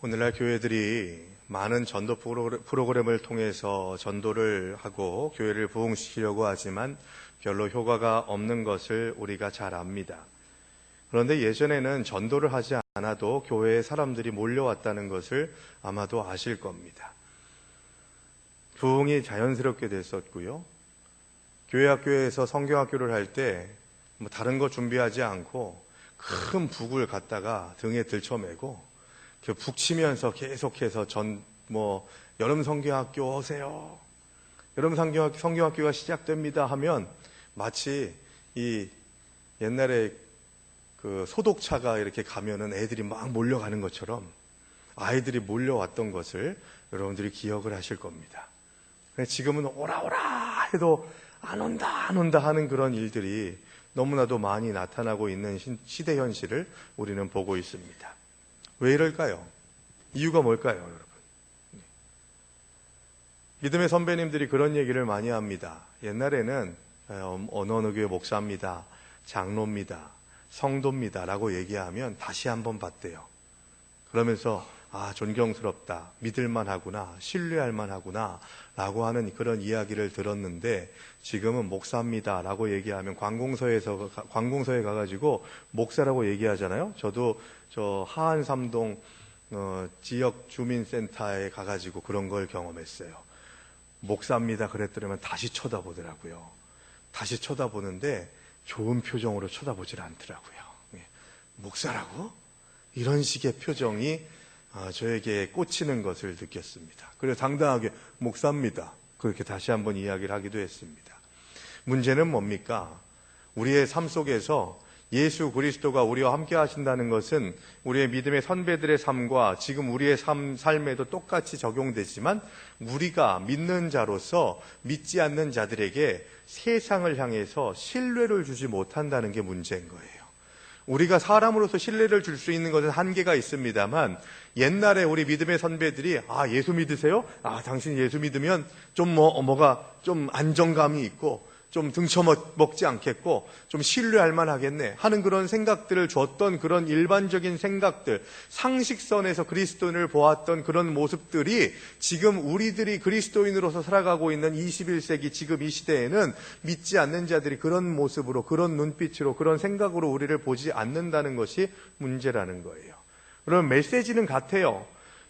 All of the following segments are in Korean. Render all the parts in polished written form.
오늘날 교회들이 많은 전도 프로그램을 통해서 전도를 하고 교회를 부흥시키려고 하지만 별로 효과가 없는 것을 우리가 잘 압니다. 그런데 예전에는 전도를 하지 않아도 교회에 사람들이 몰려왔다는 것을 아마도 아실 겁니다. 부흥이 자연스럽게 됐었고요. 교회 학교에서 성경학교를 할 때 다른 거 준비하지 않고 큰 북을 갖다가 등에 들쳐매고 그 북 치면서 계속해서 여름 성경학교 오세요. 여름 성경학교가 시작됩니다 하면 마치 이 옛날에 그 소독차가 이렇게 가면은 애들이 막 몰려가는 것처럼 아이들이 몰려왔던 것을 여러분들이 기억을 하실 겁니다. 지금은 오라 해도 안 온다 하는 그런 일들이 너무나도 많이 나타나고 있는 시대 현실을 우리는 보고 있습니다. 왜 이럴까요? 이유가 뭘까요, 여러분? 믿음의 선배님들이 그런 얘기를 많이 합니다. 옛날에는 어느 교회 목사입니다, 장로입니다, 성도입니다 라고 얘기하면 다시 한번 봤대요. 그러면서 존경스럽다, 믿을만 하구나, 신뢰할 만하구나 라고 하는 그런 이야기를 들었는데, 지금은 목사입니다 라고 얘기하면 관공서에 가가지고 목사라고 얘기하잖아요. 저도 저 하안 삼동 지역 주민센터에 가가지고 그런 걸 경험했어요. 목사입니다 그랬더니만 다시 쳐다보더라고요. 다시 쳐다보는데 좋은 표정으로 쳐다보질 않더라고요. 목사라고? 이런 식의 표정이 저에게 꽂히는 것을 느꼈습니다. 그래서 당당하게 목사입니다 그렇게 다시 한번 이야기를 하기도 했습니다. 문제는 뭡니까? 우리의 삶 속에서 예수 그리스도가 우리와 함께 하신다는 것은 우리의 믿음의 선배들의 삶과 지금 우리의 삶에도 똑같이 적용되지만, 우리가 믿는 자로서 믿지 않는 자들에게 세상을 향해서 신뢰를 주지 못한다는 게 문제인 거예요. 우리가 사람으로서 신뢰를 줄 수 있는 것은 한계가 있습니다만, 옛날에 우리 믿음의 선배들이 예수 믿으세요? 당신 예수 믿으면 좀 좀 안정감이 있고 좀 등쳐먹지 않겠고 좀 신뢰할 만하겠네 하는 그런 생각들을 줬던 그런 일반적인 생각들, 상식선에서 그리스도인을 보았던 그런 모습들이 지금 우리들이 그리스도인으로서 살아가고 있는 21세기 지금 이 시대에는 믿지 않는 자들이 그런 모습으로, 그런 눈빛으로, 그런 생각으로 우리를 보지 않는다는 것이 문제라는 거예요. 그럼 메시지는 같아요.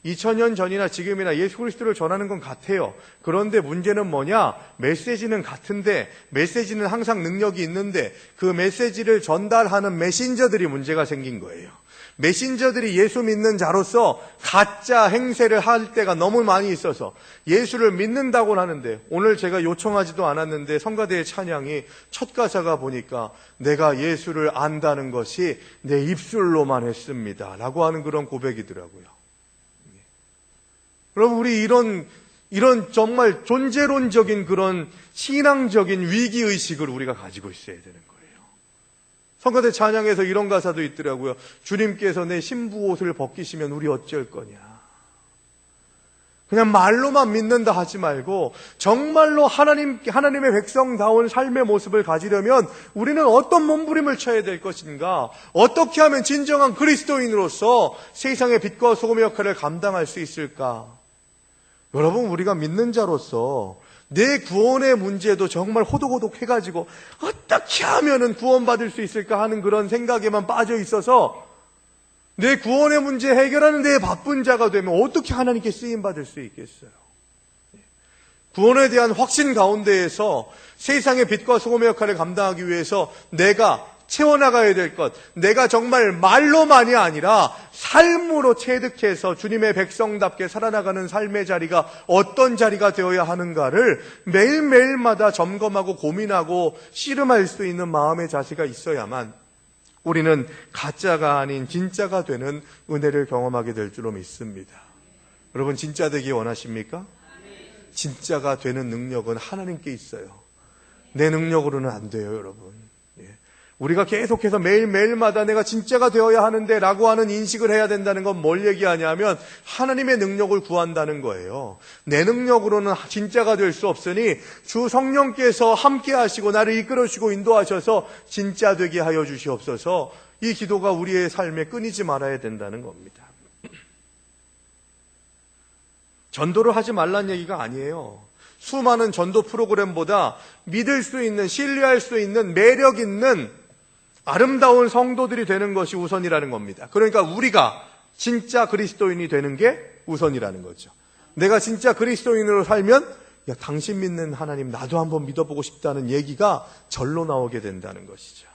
2000년 전이나 지금이나 예수 그리스도를 전하는 건 같아요. 그런데 문제는 뭐냐? 메시지는 같은데, 메시지는 항상 능력이 있는데 그 메시지를 전달하는 메신저들이 문제가 생긴 거예요. 메신저들이 예수 믿는 자로서 가짜 행세를 할 때가 너무 많이 있어서 예수를 믿는다고는 하는데, 오늘 제가 요청하지도 않았는데 성가대의 찬양이 첫 가사가 보니까 내가 예수를 안다는 것이 내 입술로만 했습니다 라고 하는 그런 고백이더라고요. 여러분, 우리 이런 정말 존재론적인 그런 신앙적인 위기의식을 우리가 가지고 있어야 되는 거예요. 성가대 찬양에서 이런 가사도 있더라고요. 주님께서 내 신부 옷을 벗기시면 우리 어쩔 거냐. 그냥 말로만 믿는다 하지 말고 정말로 하나님의 백성다운 삶의 모습을 가지려면 우리는 어떤 몸부림을 쳐야 될 것인가, 어떻게 하면 진정한 그리스도인으로서 세상의 빛과 소금의 역할을 감당할 수 있을까. 여러분, 우리가 믿는 자로서 내 구원의 문제도 정말 호독호독 해가지고 어떻게 하면은 구원받을 수 있을까 하는 그런 생각에만 빠져 있어서 내 구원의 문제 해결하는 데 바쁜 자가 되면 어떻게 하나님께 쓰임받을 수 있겠어요? 구원에 대한 확신 가운데에서 세상의 빛과 소금의 역할을 감당하기 위해서 내가 채워나가야 될 것, 내가 정말 말로만이 아니라 삶으로 체득해서 주님의 백성답게 살아나가는 삶의 자리가 어떤 자리가 되어야 하는가를 매일매일마다 점검하고 고민하고 씨름할 수 있는 마음의 자세가 있어야만 우리는 가짜가 아닌 진짜가 되는 은혜를 경험하게 될 줄로 믿습니다. 여러분, 진짜 되기 원하십니까? 진짜가 되는 능력은 하나님께 있어요. 내 능력으로는 안 돼요, 여러분. 우리가 계속해서 매일매일마다 내가 진짜가 되어야 하는데 라고 하는 인식을 해야 된다는 건 뭘 얘기하냐면 하나님의 능력을 구한다는 거예요. 내 능력으로는 진짜가 될 수 없으니 주 성령께서 함께 하시고 나를 이끌어주시고 인도하셔서 진짜 되게 하여 주시옵소서. 이 기도가 우리의 삶에 끊이지 말아야 된다는 겁니다. 전도를 하지 말란 얘기가 아니에요. 수많은 전도 프로그램보다 믿을 수 있는, 신뢰할 수 있는, 매력 있는 아름다운 성도들이 되는 것이 우선이라는 겁니다. 그러니까 우리가 진짜 그리스도인이 되는 게 우선이라는 거죠. 내가 진짜 그리스도인으로 살면 야, 당신 믿는 하나님 나도 한번 믿어보고 싶다는 얘기가 절로 나오게 된다는 것이죠.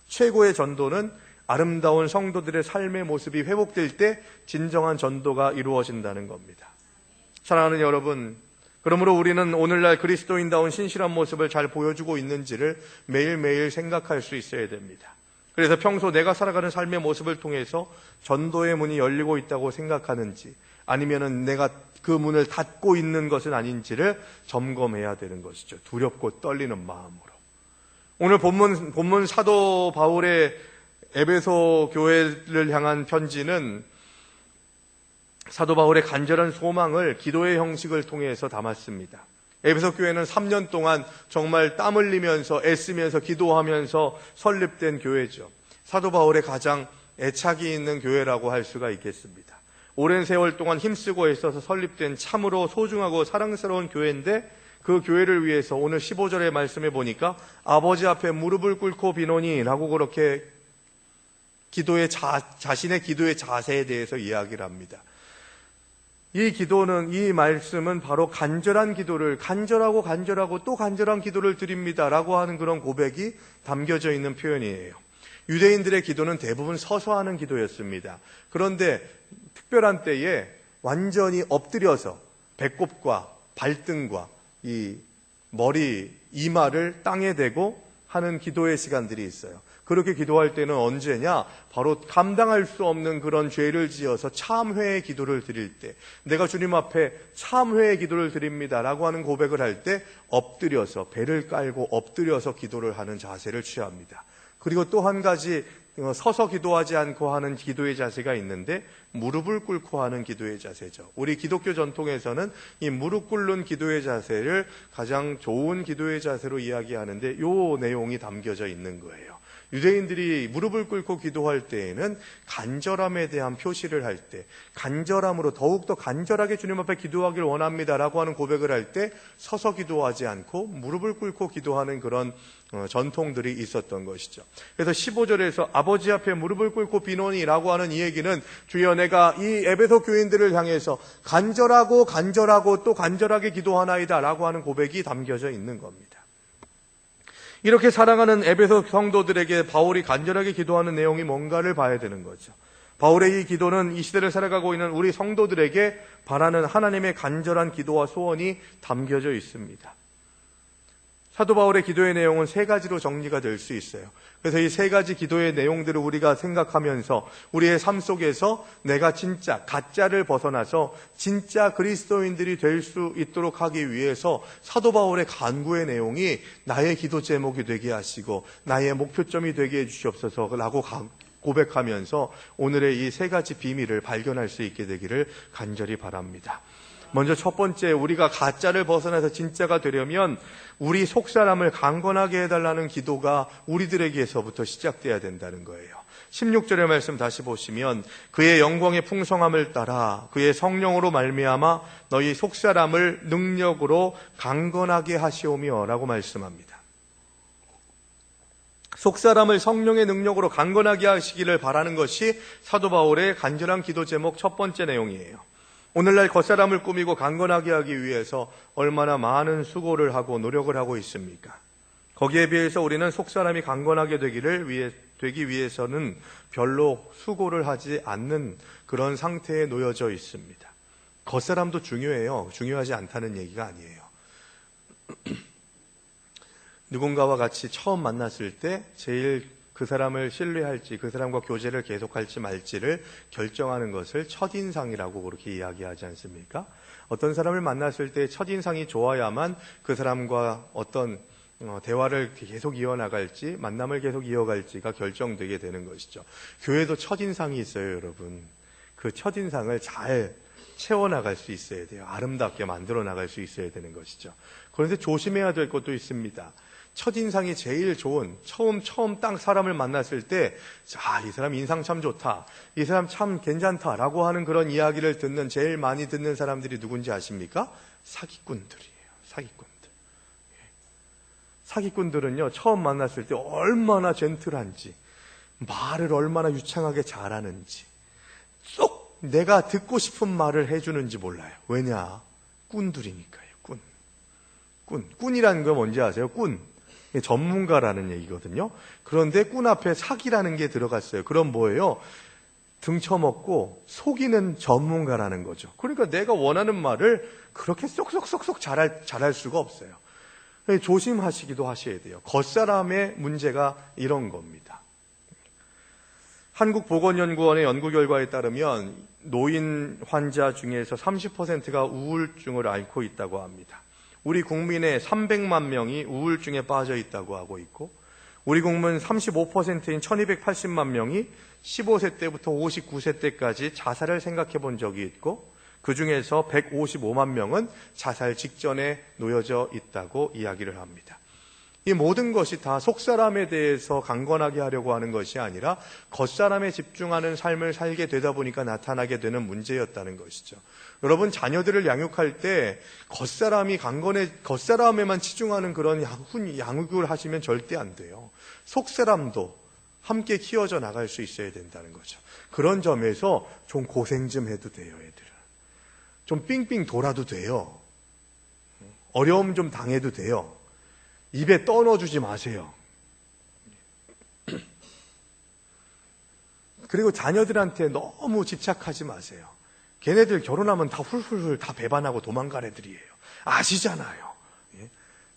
최고의 전도는 아름다운 성도들의 삶의 모습이 회복될 때 진정한 전도가 이루어진다는 겁니다. 사랑하는 여러분, 그러므로 우리는 오늘날 그리스도인다운 신실한 모습을 잘 보여주고 있는지를 매일매일 생각할 수 있어야 됩니다. 그래서 평소 내가 살아가는 삶의 모습을 통해서 전도의 문이 열리고 있다고 생각하는지, 아니면은 내가 그 문을 닫고 있는 것은 아닌지를 점검해야 되는 것이죠. 두렵고 떨리는 마음으로. 오늘 본문 사도 바울의 에베소 교회를 향한 편지는 사도 바울의 간절한 소망을 기도의 형식을 통해서 담았습니다. 에베소 교회는 3년 동안 정말 땀 흘리면서 애쓰면서 기도하면서 설립된 교회죠. 사도 바울의 가장 애착이 있는 교회라고 할 수가 있겠습니다. 오랜 세월 동안 힘쓰고 애써서 설립된 참으로 소중하고 사랑스러운 교회인데, 그 교회를 위해서 오늘 15절의 말씀에 보니까 아버지 앞에 무릎을 꿇고 비노니 라고 그렇게 자신의 기도의 자세에 대해서 이야기를 합니다. 이 말씀은 바로 간절한 기도를, 간절하고 또 간절한 기도를 드립니다 라고 하는 그런 고백이 담겨져 있는 표현이에요. 유대인들의 기도는 대부분 서서 하는 기도였습니다. 그런데 특별한 때에 완전히 엎드려서 배꼽과 발등과 이 머리, 이마를 땅에 대고 하는 기도의 시간들이 있어요. 그렇게 기도할 때는 언제냐? 바로 감당할 수 없는 그런 죄를 지어서 참회의 기도를 드릴 때, 내가 주님 앞에 참회의 기도를 드립니다 라고 하는 고백을 할 때 엎드려서, 배를 깔고 엎드려서 기도를 하는 자세를 취합니다. 그리고 또 한 가지 서서 기도하지 않고 하는 기도의 자세가 있는데, 무릎을 꿇고 하는 기도의 자세죠. 우리 기독교 전통에서는 이 무릎 꿇는 기도의 자세를 가장 좋은 기도의 자세로 이야기하는데, 이 내용이 담겨져 있는 거예요. 유대인들이 무릎을 꿇고 기도할 때에는 간절함에 대한 표시를 할 때, 간절함으로 더욱더 간절하게 주님 앞에 기도하길 원합니다라고 하는 고백을 할 때 서서 기도하지 않고 무릎을 꿇고 기도하는 그런 전통들이 있었던 것이죠. 그래서 15절에서 아버지 앞에 무릎을 꿇고 비노니라고 하는 이 얘기는, 주여 내가 이 에베소 교인들을 향해서 간절하고 또 간절하게 기도하나이다 라고 하는 고백이 담겨져 있는 겁니다. 이렇게 사랑하는 에베소 성도들에게 바울이 간절하게 기도하는 내용이 뭔가를 봐야 되는 거죠. 바울의 이 기도는 이 시대를 살아가고 있는 우리 성도들에게 바라는 하나님의 간절한 기도와 소원이 담겨져 있습니다. 사도 바울의 기도의 내용은 세 가지로 정리가 될 수 있어요. 그래서 이 세 가지 기도의 내용들을 우리가 생각하면서 우리의 삶 속에서 내가 진짜 가짜를 벗어나서 진짜 그리스도인들이 될 수 있도록 하기 위해서 사도 바울의 간구의 내용이 나의 기도 제목이 되게 하시고 나의 목표점이 되게 해주시옵소서라고 고백하면서 오늘의 이 세 가지 비밀을 발견할 수 있게 되기를 간절히 바랍니다. 먼저 첫 번째, 우리가 가짜를 벗어나서 진짜가 되려면 우리 속사람을 강건하게 해달라는 기도가 우리들에게서부터 시작돼야 된다는 거예요. 16절의 말씀 다시 보시면, 그의 영광의 풍성함을 따라 그의 성령으로 말미암아 너희 속사람을 능력으로 강건하게 하시오며 라고 말씀합니다. 속사람을 성령의 능력으로 강건하게 하시기를 바라는 것이 사도 바울의 간절한 기도 제목 첫 번째 내용이에요. 오늘날 겉사람을 꾸미고 강건하게 하기 위해서 얼마나 많은 수고를 하고 노력을 하고 있습니까? 거기에 비해서 우리는 속사람이 강건하게 되기 위해서는 별로 수고를 하지 않는 그런 상태에 놓여져 있습니다. 겉사람도 중요해요. 중요하지 않다는 얘기가 아니에요. 누군가와 같이 처음 만났을 때 제일 그 사람을 신뢰할지, 그 사람과 교제를 계속할지 말지를 결정하는 것을 첫인상이라고 그렇게 이야기하지 않습니까? 어떤 사람을 만났을 때 첫인상이 좋아야만 그 사람과 어떤 대화를 계속 이어나갈지, 만남을 계속 이어갈지가 결정되게 되는 것이죠. 교회도 첫인상이 있어요, 여러분. 그 첫인상을 잘 채워나갈 수 있어야 돼요. 아름답게 만들어 나갈 수 있어야 되는 것이죠. 그런데 조심해야 될 것도 있습니다. 첫인상이 제일 좋은, 처음 딱 사람을 만났을 때, 이 사람 인상 참 좋다, 이 사람 참 괜찮다라고 하는 그런 이야기를 제일 많이 듣는 사람들이 누군지 아십니까? 사기꾼들이에요. 사기꾼들. 사기꾼들은요, 처음 만났을 때 얼마나 젠틀한지, 말을 얼마나 유창하게 잘하는지, 쏙 내가 듣고 싶은 말을 해주는지 몰라요. 왜냐? 꾼들이니까요. 꾼이라는 건 뭔지 아세요? 꾼. 전문가라는 얘기거든요. 그런데 꾼 앞에 사기라는 게 들어갔어요. 그럼 뭐예요? 등쳐먹고 속이는 전문가라는 거죠. 그러니까 내가 원하는 말을 그렇게 쏙쏙쏙쏙 잘할 수가 없어요. 조심하시기도 하셔야 돼요. 겉사람의 문제가 이런 겁니다. 한국보건연구원의 연구 결과에 따르면 노인 환자 중에서 30%가 우울증을 앓고 있다고 합니다. 우리 국민의 300만 명이 우울증에 빠져 있다고 하고 있고, 우리 국민 35%인 1280만 명이 15세 때부터 59세 때까지 자살을 생각해 본 적이 있고, 그 중에서 155만 명은 자살 직전에 놓여져 있다고 이야기를 합니다. 이 모든 것이 다 속사람에 대해서 강건하게 하려고 하는 것이 아니라 겉사람에 집중하는 삶을 살게 되다 보니까 나타나게 되는 문제였다는 것이죠. 여러분, 자녀들을 양육할 때 겉사람에만 치중하는 그런 양육을 하시면 절대 안 돼요. 속사람도 함께 키워져 나갈 수 있어야 된다는 거죠. 그런 점에서 좀 고생 좀 해도 돼요, 애들은. 좀 삥삥 돌아도 돼요. 어려움 좀 당해도 돼요. 입에 떠넣어주지 마세요. 그리고 자녀들한테 너무 집착하지 마세요. 걔네들 결혼하면 다 훌훌훌 다 배반하고 도망갈 애들이에요. 아시잖아요.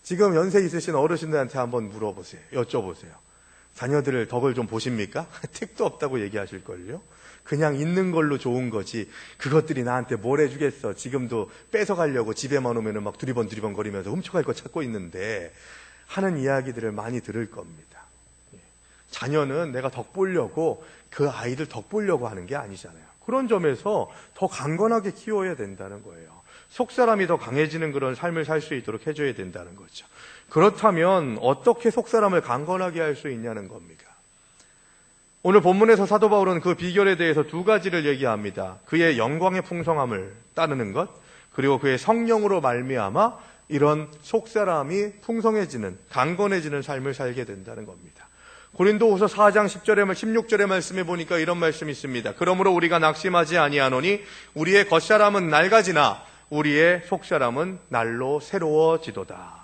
지금 연세 있으신 어르신들한테 한번 물어보세요. 여쭤보세요. 자녀들 덕을 좀 보십니까? 택도 없다고 얘기하실걸요. 그냥 있는 걸로 좋은 거지 그것들이 나한테 뭘 해주겠어. 지금도 뺏어가려고 집에만 오면 막 두리번 거리면서 훔쳐갈 거 찾고 있는데 하는 이야기들을 많이 들을 겁니다. 자녀는 내가 덕 보려고 그 아이들 덕 보려고 하는 게 아니잖아요. 그런 점에서 더 강건하게 키워야 된다는 거예요. 속사람이 더 강해지는 그런 삶을 살 수 있도록 해줘야 된다는 거죠. 그렇다면 어떻게 속사람을 강건하게 할 수 있냐는 겁니다. 오늘 본문에서 사도 바울은 그 비결에 대해서 두 가지를 얘기합니다. 그의 영광의 풍성함을 따르는 것, 그리고 그의 성령으로 말미암아 이런 속사람이 풍성해지는, 강건해지는 삶을 살게 된다는 겁니다. 고린도후서 4장 16절의 말씀에 보니까 이런 말씀이 있습니다. 그러므로 우리가 낙심하지 아니하노니 우리의 겉사람은 낡아지나 우리의 속사람은 날로 새로워지도다.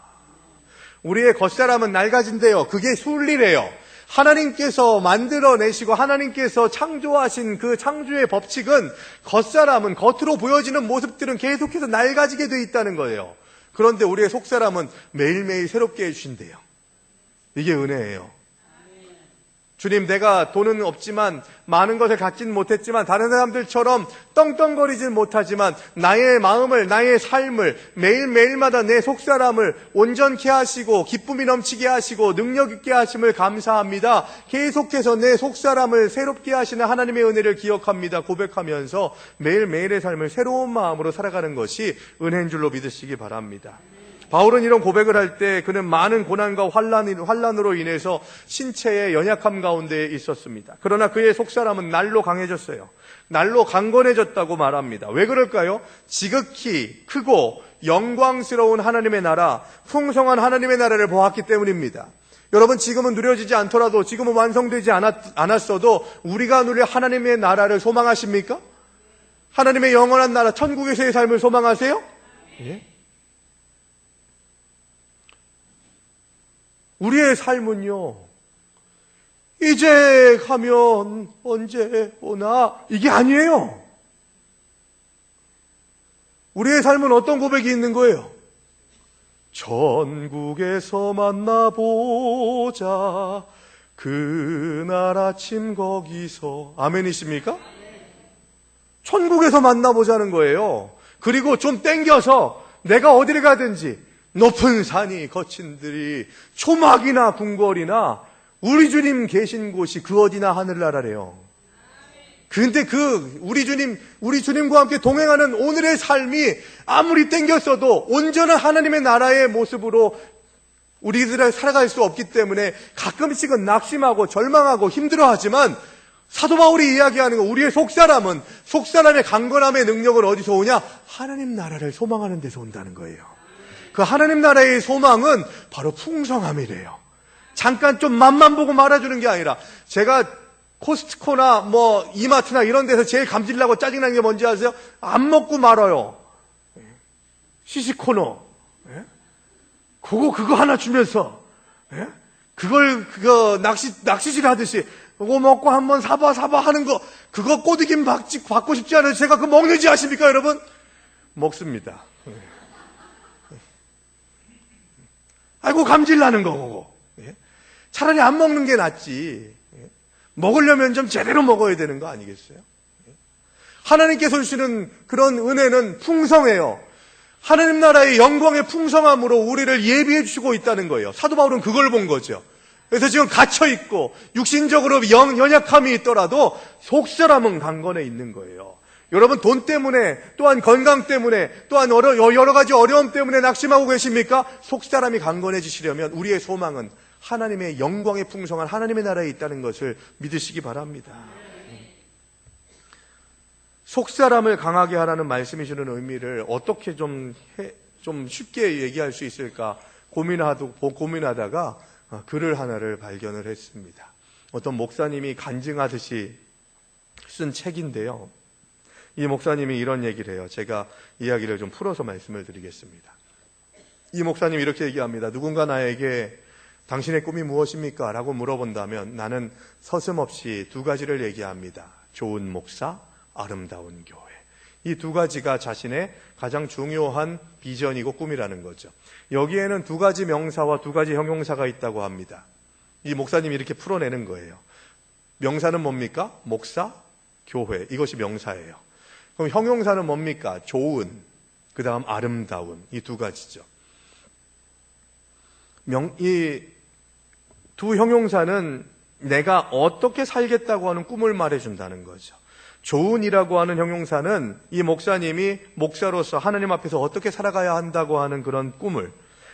우리의 겉사람은 낡아진대요. 그게 순리래요. 하나님께서 만들어내시고 하나님께서 창조하신 그 창조의 법칙은 겉사람은, 겉으로 보여지는 모습들은 계속해서 낡아지게 돼 있다는 거예요. 그런데 우리의 속사람은 매일매일 새롭게 해주신대요. 이게 은혜예요. 주님, 내가 돈은 없지만 많은 것을 갖진 못했지만 다른 사람들처럼 떵떵거리진 못하지만 나의 마음을, 나의 삶을 매일매일마다 내 속사람을 온전케 하시고 기쁨이 넘치게 하시고 능력 있게 하심을 감사합니다. 계속해서 내 속사람을 새롭게 하시는 하나님의 은혜를 기억합니다. 고백하면서 매일매일의 삶을 새로운 마음으로 살아가는 것이 은혜인 줄로 믿으시기 바랍니다. 바울은 이런 고백을 할 때 그는 많은 고난과 환난으로 인해서 신체의 연약함 가운데 있었습니다. 그러나 그의 속사람은 날로 강해졌어요. 날로 강건해졌다고 말합니다. 왜 그럴까요? 지극히 크고 영광스러운 하나님의 나라, 풍성한 하나님의 나라를 보았기 때문입니다. 여러분, 지금은 누려지지 않더라도, 지금은 완성되지 않았어도 우리가 누릴 하나님의 나라를 소망하십니까? 하나님의 영원한 나라, 천국에서의 삶을 소망하세요? 예? 우리의 삶은요, 이제 가면 언제 오나, 이게 아니에요. 우리의 삶은 어떤 고백이 있는 거예요? 천국에서 만나보자, 그날 아침 거기서. 아멘이십니까? 천국에서 만나보자는 거예요. 그리고 좀 땡겨서 내가 어디를 가든지 높은 산이 거친 들이 초막이나 궁궐이나 우리 주님 계신 곳이 그 어디나 하늘나라래요. 근데 우리 주님과 함께 동행하는 오늘의 삶이 아무리 땡겼어도 온전한 하나님의 나라의 모습으로 우리들이 살아갈 수 없기 때문에 가끔씩은 낙심하고 절망하고 힘들어하지만 사도 바울이 이야기하는 거, 우리의 속사람은, 속사람의 강건함의 능력은 어디서 오냐? 하나님 나라를 소망하는 데서 온다는 거예요. 그 하나님 나라의 소망은 바로 풍성함이래요. 잠깐 좀 맛만 보고 말아주는 게 아니라, 제가 코스트코나 뭐 이마트나 이런 데서 제일 감질나고 짜증나는 게 뭔지 아세요? 안 먹고 말아요. 시시코너. 그거 하나 주면서, 그거 낚시질 하듯이, 그거 먹고 한번 사봐 하는 거, 그거 꼬드김 받고 싶지 않아요. 제가 그거 먹는지 아십니까, 여러분? 먹습니다. 아이고, 감질나는 거, 그거. 차라리 안 먹는 게 낫지. 먹으려면 좀 제대로 먹어야 되는 거 아니겠어요? 하나님께서 주시는 그런 은혜는 풍성해요. 하나님 나라의 영광의 풍성함으로 우리를 예비해 주시고 있다는 거예요. 사도 바울은 그걸 본 거죠. 그래서 지금 갇혀있고 육신적으로 연약함이 있더라도 속사람은 강건해 있는 거예요. 여러분, 돈 때문에, 또한 건강 때문에, 또한 여러 가지 어려움 때문에 낙심하고 계십니까? 속사람이 강건해지시려면 우리의 소망은 하나님의 영광의 풍성한 하나님의 나라에 있다는 것을 믿으시기 바랍니다. 속사람을 강하게 하라는 말씀이 주는 의미를 어떻게 좀 쉽게 얘기할 수 있을까 고민하다가 글을 하나를 발견을 했습니다. 어떤 목사님이 간증하듯이 쓴 책인데요. 이 목사님이 이런 얘기를 해요. 제가 이야기를 좀 풀어서 말씀을 드리겠습니다. 이 목사님이 이렇게 얘기합니다. 누군가 나에게 당신의 꿈이 무엇입니까? 라고 물어본다면 나는 서슴없이 두 가지를 얘기합니다. 좋은 목사, 아름다운 교회. 이 두 가지가 자신의 가장 중요한 비전이고 꿈이라는 거죠. 여기에는 두 가지 명사와 두 가지 형용사가 있다고 합니다. 이 목사님이 이렇게 풀어내는 거예요. 명사는 뭡니까? 목사, 교회. 이것이 명사예요. 그럼 형용사는 뭡니까? 좋은, 그 다음 아름다운. 이 두 가지죠. 이 두 형용사는 내가 어떻게 살겠다고 하는 꿈을 말해준다는 거죠. 좋은이라고 하는 형용사는 이 목사님이 목사로서 하나님 앞에서 어떻게 살아가야 한다고 하는 그런 꿈을,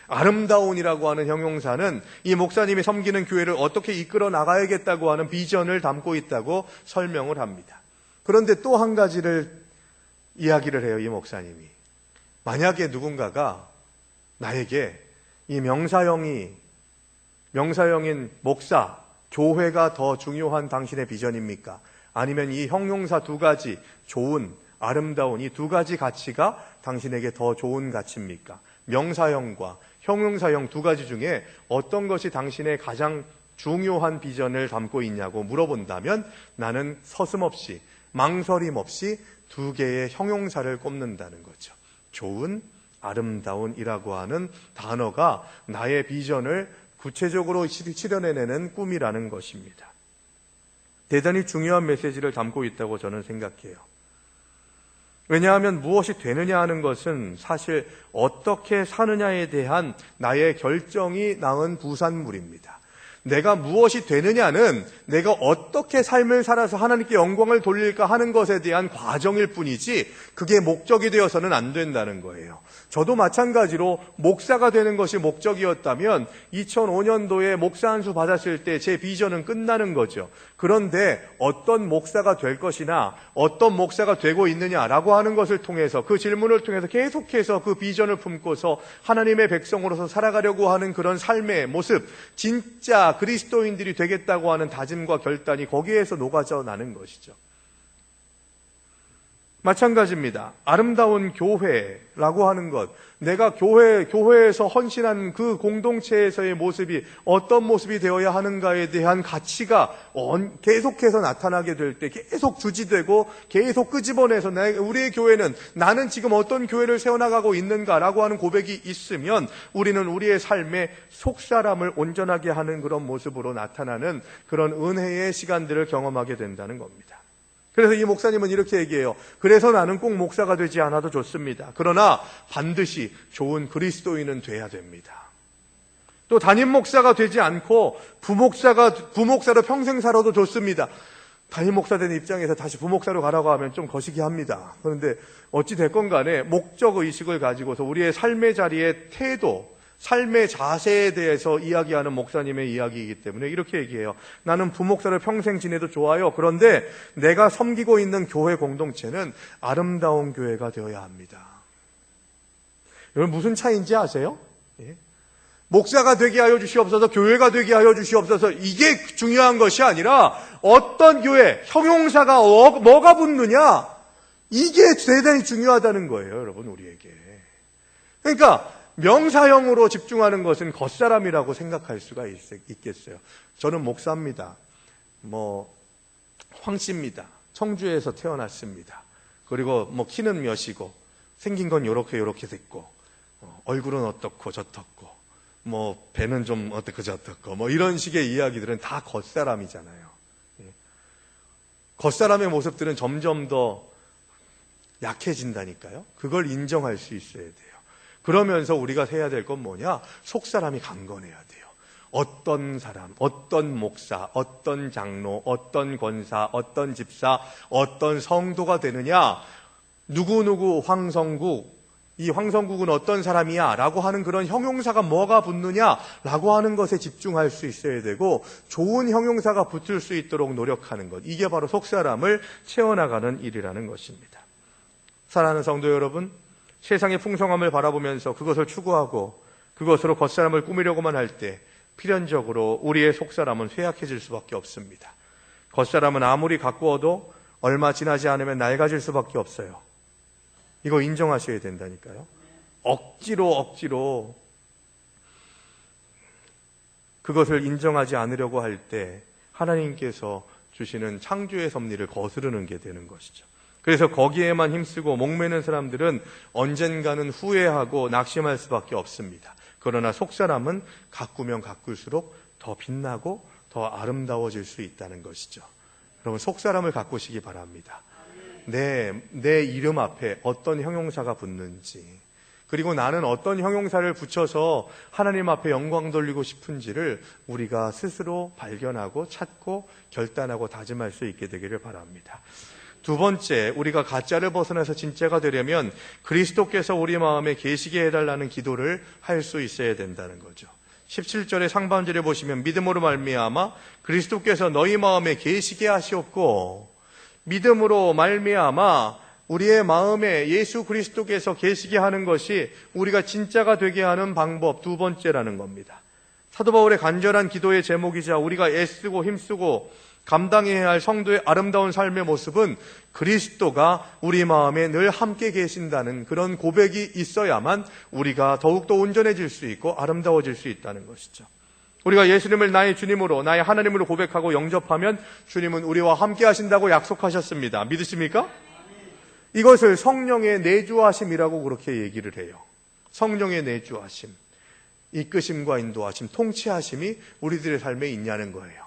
아름다운이라고 하는 형용사는 이 목사님이 섬기는 교회를 어떻게 이끌어 나가야겠다고 하는 비전을 담고 있다고 설명을 합니다. 그런데 또 한 가지를 이야기를 해요, 이 목사님이. 만약에 누군가가 나에게 이 명사형인 목사, 교회가 더 중요한 당신의 비전입니까? 아니면 이 형용사 두 가지, 좋은, 아름다운 이 두 가지 가치가 당신에게 더 좋은 가치입니까? 명사형과 형용사형 두 가지 중에 어떤 것이 당신의 가장 중요한 비전을 담고 있냐고 물어본다면 나는 서슴없이, 망설임 없이 두 개의 형용사를 꼽는다는 거죠. 좋은, 아름다운이라고 하는 단어가 나의 비전을 구체적으로 실현해내는 꿈이라는 것입니다. 대단히 중요한 메시지를 담고 있다고 저는 생각해요. 왜냐하면 무엇이 되느냐 하는 것은 사실 어떻게 사느냐에 대한 나의 결정이 낳은 부산물입니다. 내가 무엇이 되느냐는 내가 어떻게 삶을 살아서 하나님께 영광을 돌릴까 하는 것에 대한 과정일 뿐이지 그게 목적이 되어서는 안 된다는 거예요. 저도 마찬가지로 목사가 되는 것이 목적이었다면 2005년도에 목사 안수 받았을 때 제 비전은 끝나는 거죠. 그런데 어떤 목사가 될 것이나 어떤 목사가 되고 있느냐라고 하는 것을 통해서, 그 질문을 통해서 계속해서 그 비전을 품고서 하나님의 백성으로서 살아가려고 하는 그런 삶의 모습, 진짜 그리스도인들이 되겠다고 하는 다짐과 결단이 거기에서 녹아져 나는 것이죠. 마찬가지입니다. 아름다운 교회라고 하는 것, 내가 교회에서 헌신한 그 공동체에서의 모습이 어떤 모습이 되어야 하는가에 대한 가치가 계속해서 나타나게 될 때 계속 주지되고 계속 끄집어내서 우리의 교회는, 나는 지금 어떤 교회를 세워나가고 있는가라고 하는 고백이 있으면 우리는 우리의 삶에 속사람을 온전하게 하는 그런 모습으로 나타나는 그런 은혜의 시간들을 경험하게 된다는 겁니다. 그래서 이 목사님은 이렇게 얘기해요. 그래서 나는 꼭 목사가 되지 않아도 좋습니다. 그러나 반드시 좋은 그리스도인은 돼야 됩니다. 또 담임 목사가 되지 않고 부목사로 평생 살아도 좋습니다. 담임 목사 된 입장에서 다시 부목사로 가라고 하면 좀 거시기합니다. 그런데 어찌 됐건 간에 목적의식을 가지고서 우리의 삶의 자리의 태도, 삶의 자세에 대해서 이야기하는 목사님의 이야기이기 때문에 이렇게 얘기해요. 나는 부목사를 평생 지내도 좋아요. 그런데 내가 섬기고 있는 교회 공동체는 아름다운 교회가 되어야 합니다. 여러분 무슨 차이인지 아세요? 예? 목사가 되게 하여 주시옵소서, 교회가 되게 하여 주시옵소서, 이게 중요한 것이 아니라 어떤 교회, 형용사가 뭐가 붙느냐, 이게 대단히 중요하다는 거예요, 여러분, 우리에게. 그러니까 명사형으로 집중하는 것은 겉사람이라고 생각할 수가 있겠어요. 저는 목사입니다. 황씨입니다. 청주에서 태어났습니다. 그리고 키는 몇이고 생긴 건 요렇게 됐고 얼굴은 어떻고 저떻고 배는 좀 어떻고 저떻고 이런 식의 이야기들은 다 겉사람이잖아요. 겉사람의 모습들은 점점 더 약해진다니까요. 그걸 인정할 수 있어야 돼요. 그러면서 우리가 해야 될 건 뭐냐? 속사람이 강건해야 돼요. 어떤 사람, 어떤 목사, 어떤 장로, 어떤 권사, 어떤 집사, 어떤 성도가 되느냐? 누구누구 황성국, 이 황성국은 어떤 사람이야? 라고 하는 그런 형용사가 뭐가 붙느냐? 라고 하는 것에 집중할 수 있어야 되고, 좋은 형용사가 붙을 수 있도록 노력하는 것. 이게 바로 속사람을 채워나가는 일이라는 것입니다. 사랑하는 성도 여러분, 세상의 풍성함을 바라보면서 그것을 추구하고 그것으로 겉사람을 꾸미려고만 할 때 필연적으로 우리의 속사람은 쇠약해질 수밖에 없습니다. 겉사람은 아무리 가꾸어도 얼마 지나지 않으면 낡아질 수밖에 없어요. 이거 인정하셔야 된다니까요. 억지로 그것을 인정하지 않으려고 할 때 하나님께서 주시는 창조의 섭리를 거스르는 게 되는 것이죠. 그래서 거기에만 힘쓰고 목매는 사람들은 언젠가는 후회하고 낙심할 수밖에 없습니다. 그러나 속사람은 가꾸면 가꿀수록 더 빛나고 더 아름다워질 수 있다는 것이죠. 여러분 속사람을 가꾸시기 바랍니다. 내 이름 앞에 어떤 형용사가 붙는지, 그리고 나는 어떤 형용사를 붙여서 하나님 앞에 영광 돌리고 싶은지를 우리가 스스로 발견하고 찾고 결단하고 다짐할 수 있게 되기를 바랍니다. 두 번째, 우리가 가짜를 벗어나서 진짜가 되려면 그리스도께서 우리 마음에 계시게 해달라는 기도를 할 수 있어야 된다는 거죠. 17절의 상반절에 보시면 믿음으로 말미암아 그리스도께서 너희 마음에 계시게 하시옵고, 믿음으로 말미암아 우리의 마음에 예수 그리스도께서 계시게 하는 것이 우리가 진짜가 되게 하는 방법 두 번째라는 겁니다. 사도 바울의 간절한 기도의 제목이자 우리가 애쓰고 힘쓰고 감당해야 할 성도의 아름다운 삶의 모습은 그리스도가 우리 마음에 늘 함께 계신다는 그런 고백이 있어야만 우리가 더욱더 온전해질 수 있고 아름다워질 수 있다는 것이죠. 우리가 예수님을 나의 주님으로, 나의 하나님으로 고백하고 영접하면 주님은 우리와 함께 하신다고 약속하셨습니다. 믿으십니까? 이것을 성령의 내주하심이라고 그렇게 얘기를 해요. 성령의 내주하심, 이끄심과 인도하심, 통치하심이 우리들의 삶에 있냐는 거예요.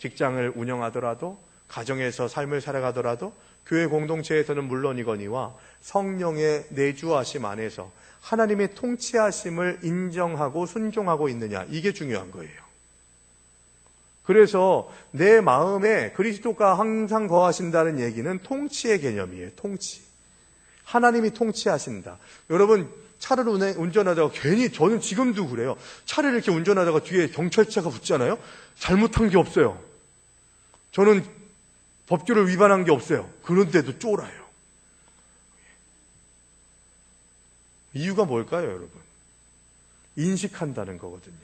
직장을 운영하더라도, 가정에서 삶을 살아가더라도, 교회 공동체에서는 물론이거니와 성령의 내주하심 안에서 하나님의 통치하심을 인정하고 순종하고 있느냐, 이게 중요한 거예요. 그래서 내 마음에 그리스도가 항상 거하신다는 얘기는 통치의 개념이에요. 통치. 하나님이 통치하신다. 여러분 차를 운전하다가 괜히, 저는 지금도 그래요. 차를 이렇게 운전하다가 뒤에 경찰차가 붙잖아요. 잘못한 게 없어요. 저는 법규를 위반한 게 없어요. 그런데도 쫄아요. 이유가 뭘까요, 여러분? 인식한다는 거거든요.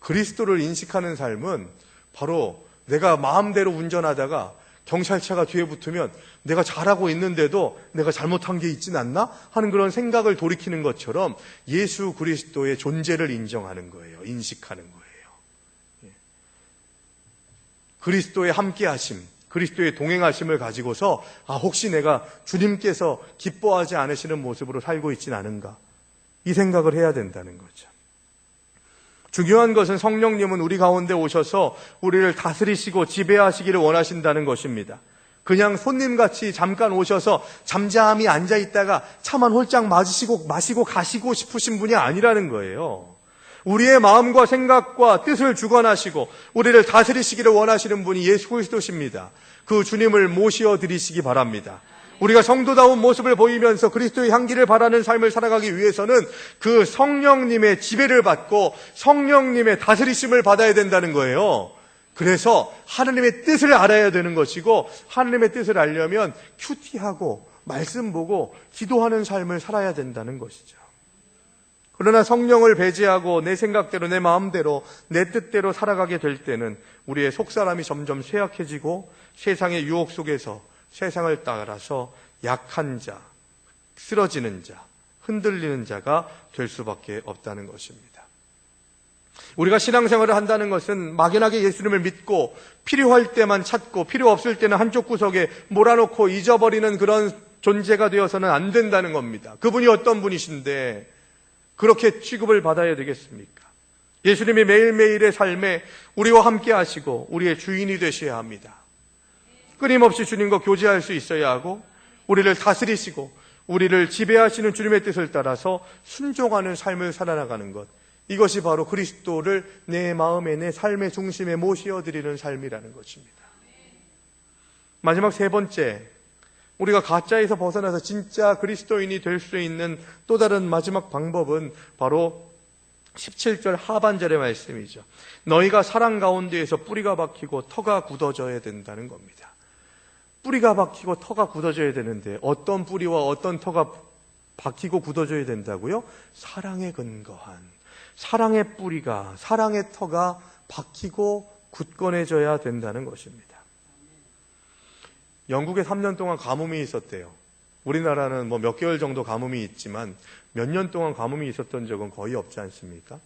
그리스도를 인식하는 삶은 바로 내가 마음대로 운전하다가 경찰차가 뒤에 붙으면 내가 잘하고 있는데도 내가 잘못한 게 있진 않나? 하는 그런 생각을 돌이키는 것처럼 예수 그리스도의 존재를 인정하는 거예요. 인식하는 거예요. 그리스도의 함께하심, 그리스도의 동행하심을 가지고서 혹시 내가 주님께서 기뻐하지 않으시는 모습으로 살고 있진 않은가? 이 생각을 해야 된다는 거죠. 중요한 것은 성령님은 우리 가운데 오셔서 우리를 다스리시고 지배하시기를 원하신다는 것입니다. 그냥 손님같이 잠깐 오셔서 잠잠히 앉아있다가 차만 홀짝 마시고 가시고 싶으신 분이 아니라는 거예요. 우리의 마음과 생각과 뜻을 주관하시고 우리를 다스리시기를 원하시는 분이 예수 그리스도십니다. 그 주님을 모시어 드리시기 바랍니다. 우리가 성도다운 모습을 보이면서 그리스도의 향기를 바라는 삶을 살아가기 위해서는 그 성령님의 지배를 받고 성령님의 다스리심을 받아야 된다는 거예요. 그래서 하나님의 뜻을 알아야 되는 것이고, 하나님의 뜻을 알려면 큐티하고 말씀 보고 기도하는 삶을 살아야 된다는 것이죠. 그러나 성령을 배제하고 내 생각대로, 내 마음대로, 내 뜻대로 살아가게 될 때는 우리의 속사람이 점점 쇠약해지고 세상의 유혹 속에서 세상을 따라서 약한 자, 쓰러지는 자, 흔들리는 자가 될 수밖에 없다는 것입니다. 우리가 신앙생활을 한다는 것은 막연하게 예수님을 믿고 필요할 때만 찾고 필요 없을 때는 한쪽 구석에 몰아놓고 잊어버리는 그런 존재가 되어서는 안 된다는 겁니다. 그분이 어떤 분이신데 그렇게 취급을 받아야 되겠습니까? 예수님이 매일매일의 삶에 우리와 함께 하시고 우리의 주인이 되셔야 합니다. 끊임없이 주님과 교제할 수 있어야 하고, 우리를 다스리시고 우리를 지배하시는 주님의 뜻을 따라서 순종하는 삶을 살아나가는 것, 이것이 바로 그리스도를 내 마음에, 내 삶의 중심에 모셔드리는 삶이라는 것입니다. 마지막 세 번째, 우리가 가짜에서 벗어나서 진짜 그리스도인이 될 수 있는 또 다른 마지막 방법은 바로 17절 하반절의 말씀이죠. 너희가 사랑 가운데에서 뿌리가 박히고 터가 굳어져야 된다는 겁니다. 뿌리가 박히고 터가 굳어져야 되는데 어떤 뿌리와 어떤 터가 박히고 굳어져야 된다고요? 사랑에 근거한, 사랑의 뿌리가, 사랑의 터가 박히고 굳건해져야 된다는 것입니다. 영국에 3년 동안 가뭄이 있었대요. 우리나라는 뭐 몇 개월 정도 가뭄이 있지만 몇 년 동안 가뭄이 있었던 적은 거의 없지 않습니까?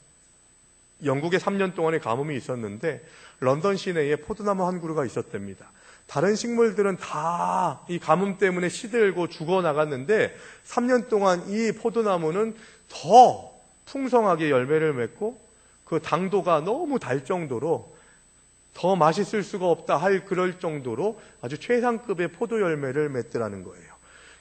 영국에 3년 동안의 가뭄이 있었는데 런던 시내에 포도나무 한 그루가 있었답니다. 다른 식물들은 다 이 가뭄 때문에 시들고 죽어나갔는데 3년 동안 이 포도나무는 더 풍성하게 열매를 맺고 그 당도가 너무 달 정도로 더 맛있을 수가 없다 할 그럴 정도로 아주 최상급의 포도 열매를 맺더라는 거예요.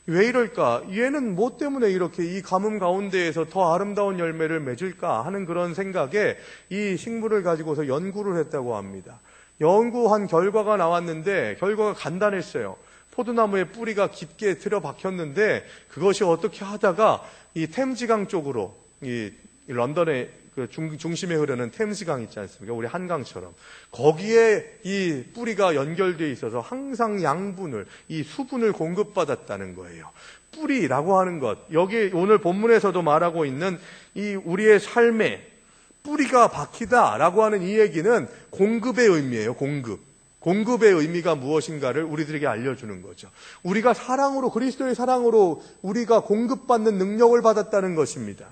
왜 이럴까? 얘는 뭐 때문에 이렇게 이 가뭄 가운데에서 더 아름다운 열매를 맺을까 하는 그런 생각에 이 식물을 가지고서 연구를 했다고 합니다. 연구한 결과가 나왔는데 결과가 간단했어요. 포도나무의 뿌리가 깊게 들어박혔는데 그것이 어떻게 하다가 이 템즈강 쪽으로, 이 런던의 그 중심에 흐르는 템즈강 있지 않습니까? 우리 한강처럼 거기에 이 뿌리가 연결되어 있어서 항상 양분을, 이 수분을 공급받았다는 거예요. 뿌리라고 하는 것, 여기 오늘 본문에서도 말하고 있는 이 우리의 삶에 뿌리가 박히다라고 하는 이 얘기는 공급의 의미예요. 공급의 의미가 무엇인가를 우리들에게 알려주는 거죠. 우리가 사랑으로, 그리스도의 사랑으로 우리가 공급받는 능력을 받았다는 것입니다.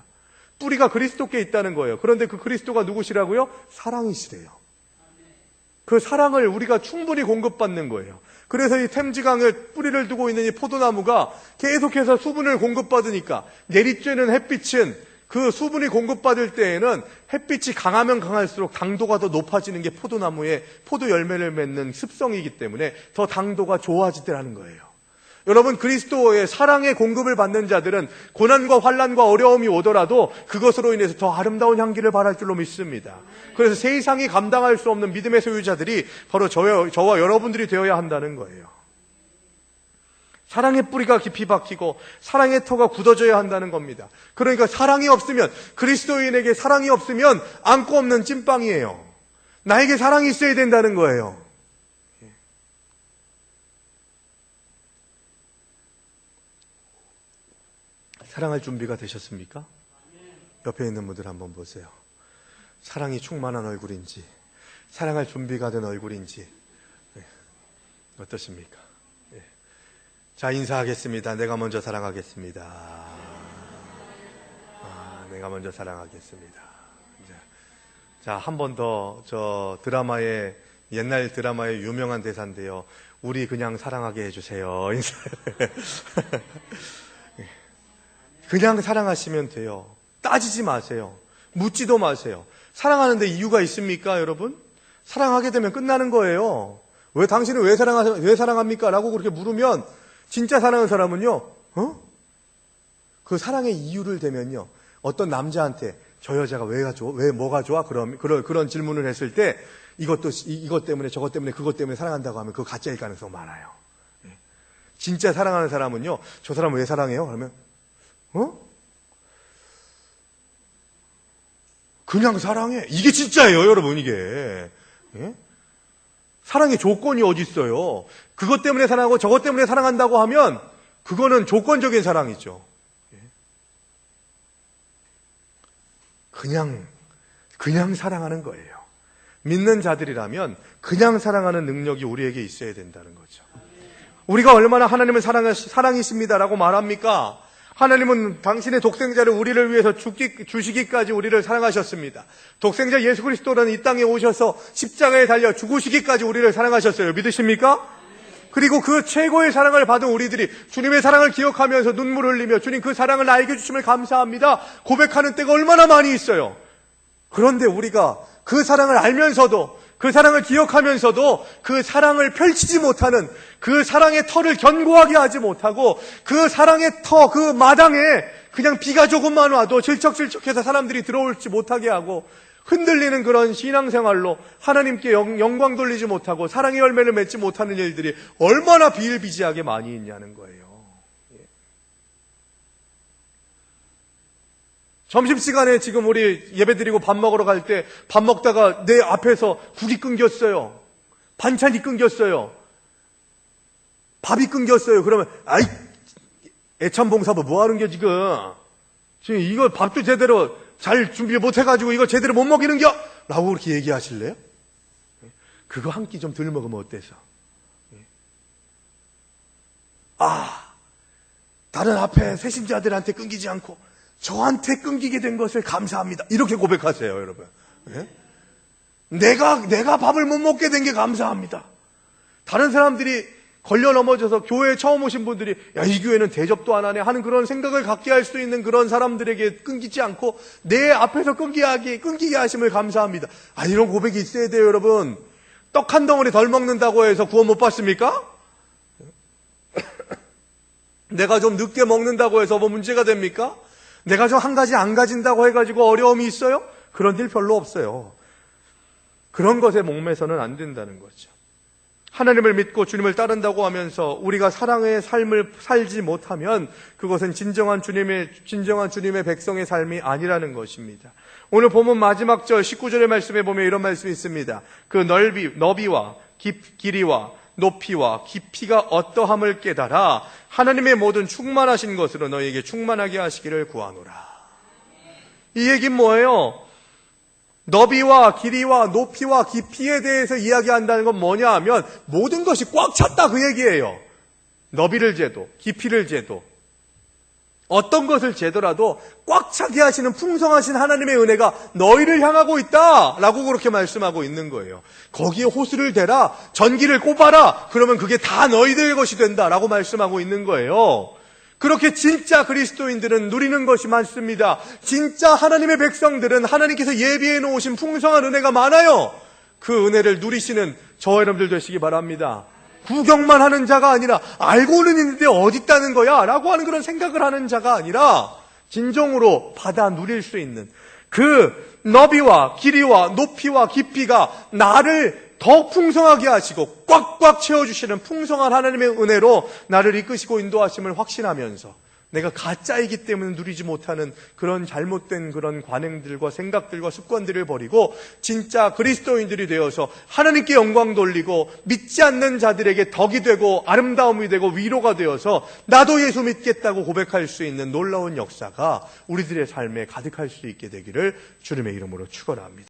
뿌리가 그리스도께 있다는 거예요. 그런데 그 그리스도가 누구시라고요? 사랑이시래요. 그 사랑을 우리가 충분히 공급받는 거예요. 그래서 이 템즈강에 뿌리를 두고 있는 이 포도나무가 계속해서 수분을 공급받으니까 내리쬐는 햇빛은 그 수분이 공급받을 때에는 햇빛이 강하면 강할수록 당도가 더 높아지는 게 포도나무의 포도 열매를 맺는 습성이기 때문에 더 당도가 좋아지더라는 거예요. 여러분, 그리스도의 사랑의 공급을 받는 자들은 고난과 환난과 어려움이 오더라도 그것으로 인해서 더 아름다운 향기를 발할 줄로 믿습니다. 그래서 세상이 감당할 수 없는 믿음의 소유자들이 바로 저와 여러분들이 되어야 한다는 거예요. 사랑의 뿌리가 깊이 박히고 사랑의 터가 굳어져야 한다는 겁니다. 그러니까 사랑이 없으면, 그리스도인에게 사랑이 없으면 안고 없는 찐빵이에요. 나에게 사랑이 있어야 된다는 거예요. 사랑할 준비가 되셨습니까? 옆에 있는 분들 한번 보세요. 사랑이 충만한 얼굴인지, 사랑할 준비가 된 얼굴인지, 어떠십니까? 자, 인사하겠습니다. 내가 먼저 사랑하겠습니다. 내가 먼저 사랑하겠습니다. 자, 한 번 더, 옛날 드라마의 유명한 대사인데요. 우리 그냥 사랑하게 해주세요. 그냥 사랑하시면 돼요. 따지지 마세요. 묻지도 마세요. 사랑하는데 이유가 있습니까, 여러분? 사랑하게 되면 끝나는 거예요. 당신은 왜 사랑합니까? 라고 그렇게 물으면 진짜 사랑하는 사람은요, 그 사랑의 이유를 대면요, 어떤 남자한테 저 여자가 왜 뭐가 좋아? 그런 질문을 했을 때 이것 때문에 저것 때문에 그것 때문에 사랑한다고 하면 그거 가짜일 가능성이 많아요. 진짜 사랑하는 사람은요, 저 사람 왜 사랑해요? 그러면 그냥 사랑해. 이게 진짜예요, 여러분. 이게 사랑의 조건이 어디 있어요? 그것 때문에 사랑하고 저것 때문에 사랑한다고 하면 그거는 조건적인 사랑이죠. 그냥 사랑하는 거예요. 믿는 자들이라면 그냥 사랑하는 능력이 우리에게 있어야 된다는 거죠. 우리가 얼마나 하나님을 사랑이십니다라고 말합니까? 하나님은 당신의 독생자를 우리를 위해서 주시기까지 우리를 사랑하셨습니다. 독생자 예수 그리스도는 이 땅에 오셔서 십자가에 달려 죽으시기까지 우리를 사랑하셨어요. 믿으십니까? 그리고 그 최고의 사랑을 받은 우리들이 주님의 사랑을 기억하면서 눈물 흘리며 주님 그 사랑을 알게 해주심을 감사합니다 고백하는 때가 얼마나 많이 있어요. 그런데 우리가 그 사랑을 알면서도, 그 사랑을 기억하면서도 그 사랑을 펼치지 못하는, 그 사랑의 터를 견고하게 하지 못하고 그 사랑의 터, 그 마당에 그냥 비가 조금만 와도 질척질척해서 사람들이 들어올지 못하게 하고 흔들리는 그런 신앙생활로 하나님께 영광 돌리지 못하고 사랑의 열매를 맺지 못하는 일들이 얼마나 비일비재하게 많이 있냐는 거예요. 점심시간에 지금 우리 예배드리고 밥 먹으러 갈 때 밥 먹다가 내 앞에서 국이 끊겼어요. 반찬이 끊겼어요. 밥이 끊겼어요. 그러면 아이 애참봉사부 뭐 하는 게 지금 이거 밥도 제대로 잘 준비 못 해가지고 이거 제대로 못 먹이는겨? 라고 그렇게 얘기하실래요? 그거 한 끼 좀 덜 먹으면 어때서? 다른 앞에 세심자들한테 끊기지 않고 저한테 끊기게 된 것을 감사합니다. 이렇게 고백하세요, 여러분. 내가 밥을 못 먹게 된 게 감사합니다. 다른 사람들이 걸려 넘어져서 교회에 처음 오신 분들이 야, 이 교회는 대접도 안 하네 하는 그런 생각을 갖게 할 수 있는 그런 사람들에게 끊기지 않고 내 앞에서 끊기게 하심을 감사합니다. 이런 고백이 있어야 돼요, 여러분. 떡 한 덩어리 덜 먹는다고 해서 구원 못 받습니까? 내가 좀 늦게 먹는다고 해서 뭐 문제가 됩니까? 내가 좀 한 가지 안 가진다고 해가지고 어려움이 있어요? 그런 일 별로 없어요. 그런 것에 목매서는 안 된다는 거죠. 하나님을 믿고 주님을 따른다고 하면서 우리가 사랑의 삶을 살지 못하면 그것은 진정한 주님의 백성의 삶이 아니라는 것입니다. 오늘 본문 마지막 절 19절의 말씀에 보면 이런 말씀이 있습니다. 그 너비와 길이와 높이와 깊이가 어떠함을 깨달아 하나님의 모든 충만하신 것으로 너희에게 충만하게 하시기를 구하노라. 이 얘기는 뭐예요? 너비와 길이와 높이와 깊이에 대해서 이야기한다는 건 뭐냐 하면 모든 것이 꽉 찼다 그 얘기예요. 너비를 재도 깊이를 재도 어떤 것을 재더라도 꽉 차게 하시는 풍성하신 하나님의 은혜가 너희를 향하고 있다라고 그렇게 말씀하고 있는 거예요. 거기에 호수를 대라, 전기를 꼽아라, 그러면 그게 다 너희들의 것이 된다라고 말씀하고 있는 거예요. 그렇게 진짜 그리스도인들은 누리는 것이 많습니다. 진짜 하나님의 백성들은 하나님께서 예비해 놓으신 풍성한 은혜가 많아요. 그 은혜를 누리시는 저와 여러분들 되시기 바랍니다. 구경만 하는 자가 아니라 알고는 있는데 어디 있다는 거야? 라고 하는 그런 생각을 하는 자가 아니라 진정으로 받아 누릴 수 있는 그 너비와 길이와 높이와 깊이가 나를 더 풍성하게 하시고 꽉꽉 채워주시는 풍성한 하나님의 은혜로 나를 이끄시고 인도하심을 확신하면서 내가 가짜이기 때문에 누리지 못하는 그런 잘못된 그런 관행들과 생각들과 습관들을 버리고 진짜 그리스도인들이 되어서 하나님께 영광 돌리고 믿지 않는 자들에게 덕이 되고 아름다움이 되고 위로가 되어서 나도 예수 믿겠다고 고백할 수 있는 놀라운 역사가 우리들의 삶에 가득할 수 있게 되기를 주님의 이름으로 축원합니다.